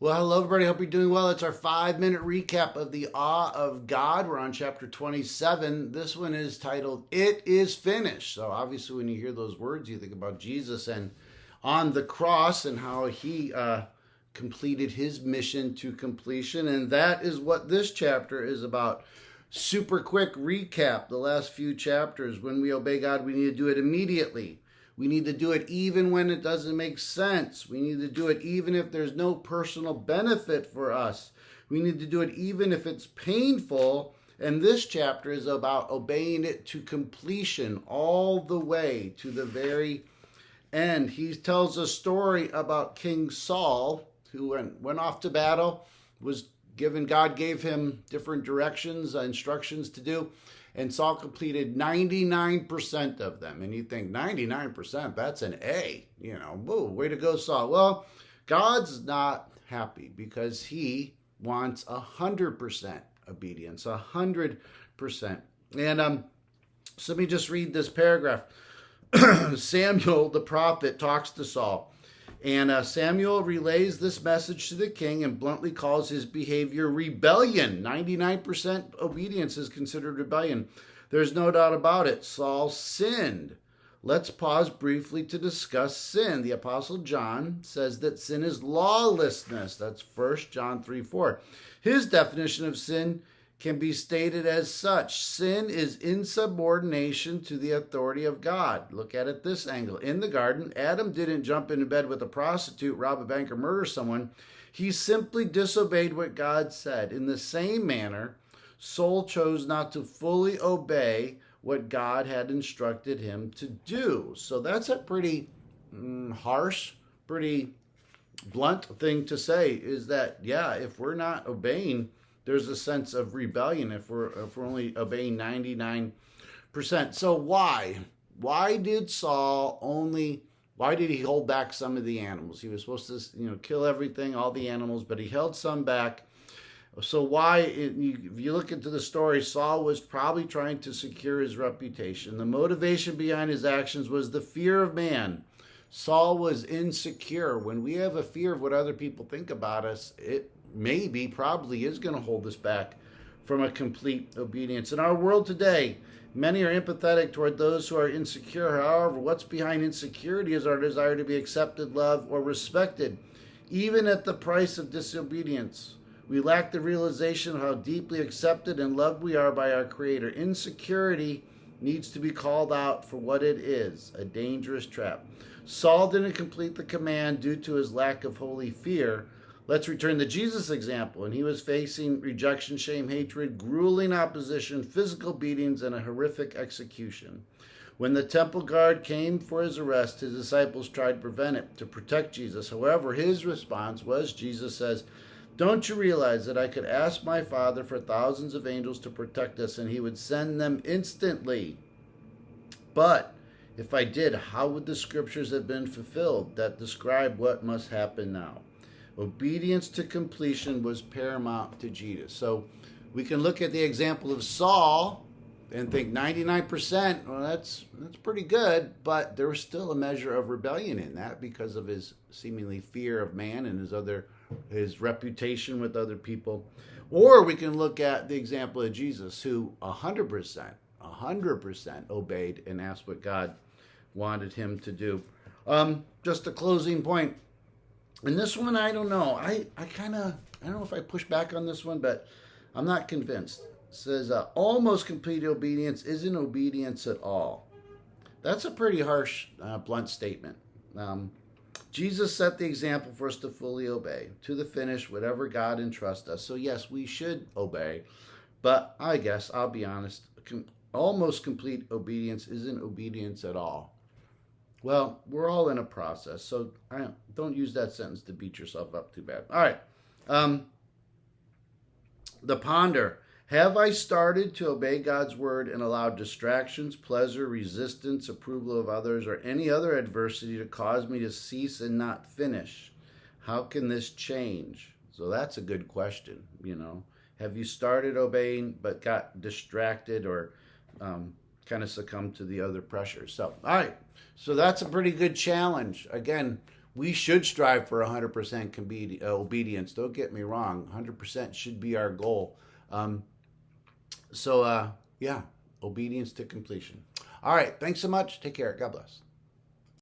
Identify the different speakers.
Speaker 1: Well, hello, everybody. Hope you're doing well. It's our 5-minute recap of the Awe of God. We're on chapter 27. This one is titled, It is Finished. So, obviously, when you hear those words, you think about Jesus and on the cross and how he completed his mission to completion. And that is what this chapter is about. Super quick recap the last few chapters. When we obey God, we need to do it immediately. We need to do it even when it doesn't make sense. We need to do it even if there's no personal benefit for us. We need to do it even if it's painful. And this chapter is about obeying it to completion, all the way to the very end. He tells a story about King Saul, who went off to battle, God gave him different directions, instructions to do, and Saul completed 99% of them. And you think 99%, that's an A, whoa, way to go, Saul. Well, God's not happy because he wants 100% obedience, 100%. And so let me just read this paragraph. Samuel, the prophet, talks to Saul. And Samuel relays this message to the king and bluntly calls his behavior rebellion. 99% obedience is considered rebellion. There's no doubt about it. Saul sinned. Let's pause briefly to discuss sin. The Apostle John says that sin is lawlessness. That's 1 John 3:4. His definition of sin can be stated as such. Sin is insubordination to the authority of God. Look at it this angle. In the garden, Adam didn't jump into bed with a prostitute, rob a bank, or murder someone. He simply disobeyed what God said. In the same manner, Saul chose not to fully obey what God had instructed him to do. So that's a pretty harsh, pretty blunt thing to say, is that, yeah, if we're not obeying, there's a sense of rebellion if we're only obeying 99%. So why did why did he hold back some of the animals? He was supposed to kill everything, all the animals, but he held some back. So why, if you look into the story, Saul was probably trying to secure his reputation. The motivation behind his actions was the fear of man. Saul was insecure. When we have a fear of what other people think about us, it probably is going to hold us back from a complete obedience. In our world today, many are empathetic toward those who are insecure. However, what's behind insecurity is our desire to be accepted, loved, or respected, even at the price of disobedience. We lack the realization of how deeply accepted and loved we are by our Creator. Insecurity needs to be called out for what it is, a dangerous trap. Saul didn't complete the command due to his lack of holy fear. Let's return to Jesus' example. And he was facing rejection, shame, hatred, grueling opposition, physical beatings, and a horrific execution. When the temple guard came for his arrest, his disciples tried to prevent it, to protect Jesus. However, his response was, Jesus says, "Don't you realize that I could ask my Father for thousands of angels to protect us, and he would send them instantly? But if I did, how would the scriptures have been fulfilled that describe what must happen now?" Obedience to completion was paramount to Jesus. So we can look at the example of Saul and think 99%, well, that's pretty good, but there was still a measure of rebellion in that because of his seemingly fear of man and his reputation with other people. Or we can look at the example of Jesus, who 100% obeyed and asked what God wanted him to do. Just a closing point. And this one, I don't know. I don't know if I push back on this one, but I'm not convinced. It says, almost complete obedience isn't obedience at all. That's a pretty harsh, blunt statement. Jesus set the example for us to fully obey, to the finish, whatever God entrusts us. So yes, we should obey. But I guess, I'll be honest, almost complete obedience isn't obedience at all. Well, we're all in a process, so don't use that sentence to beat yourself up too bad. All right. The ponder. Have I started to obey God's word and allowed distractions, pleasure, resistance, approval of others, or any other adversity to cause me to cease and not finish? How can this change? So that's a good question, Have you started obeying but got distracted or kind of succumb to the other pressures? So, all right. So that's a pretty good challenge. Again, we should strive for 100% obedience. Don't get me wrong. 100% should be our goal. Yeah, obedience to completion. All right. Thanks so much. Take care. God bless.